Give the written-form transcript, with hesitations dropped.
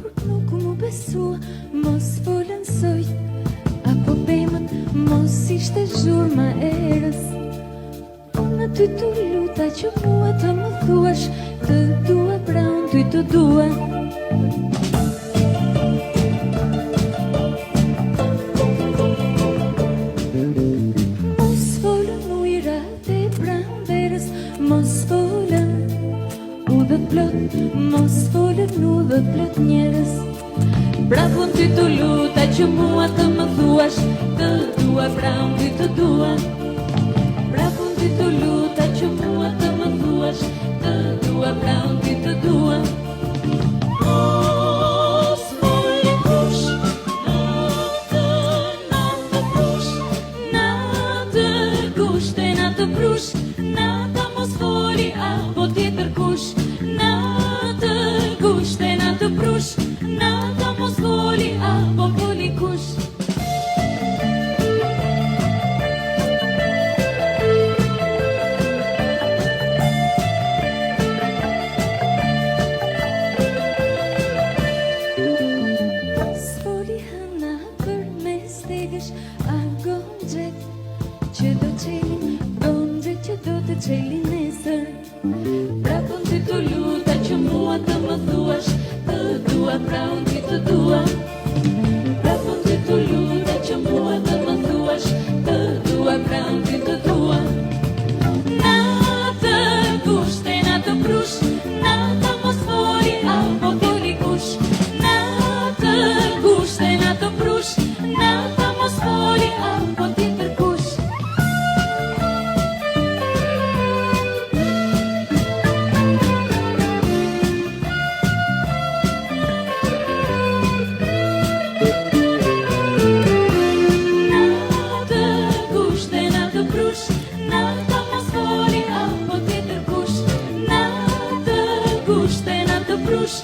Por nuk mu besua, mos folën soj, apo bemët mos ishte zhurma erës. Unë ty të luta që mua të më thuash, të dua pra unë ty të dua. Mos folën ujrat e pranverës, mos folën udhët plot, mos folën udhët plot njerës. Bravo ty të luta që mua të më thuash, të dua pra unë ty të dua. Bravo ty të luta që mua të më thuash, të dua pra unë ty të dua. Mos folë kush, natë prush, natë kushte, natë prush, nata mos foli apo tjetër kush. Natë kushte, natë prush, nata mos foli apo foli kush. S'foli hëna për mes tegësh, a gonxhet që do qelin, gonxhet që do të qelin nesër. Bravo ty të luta që mua të më thuash, të dua pra unë ty të dua. Bravo ty të luta që mua të më thuash, të dua pra unë ty të dua. Natë kushte, natë prush, nata mos foli apo foli kush. Natë kushte, natë prush, nata mos foli apo tjetër kush. Natë kushte, natë prush, nata mos foli apo tjetër kush. Natë kushte, natë prush,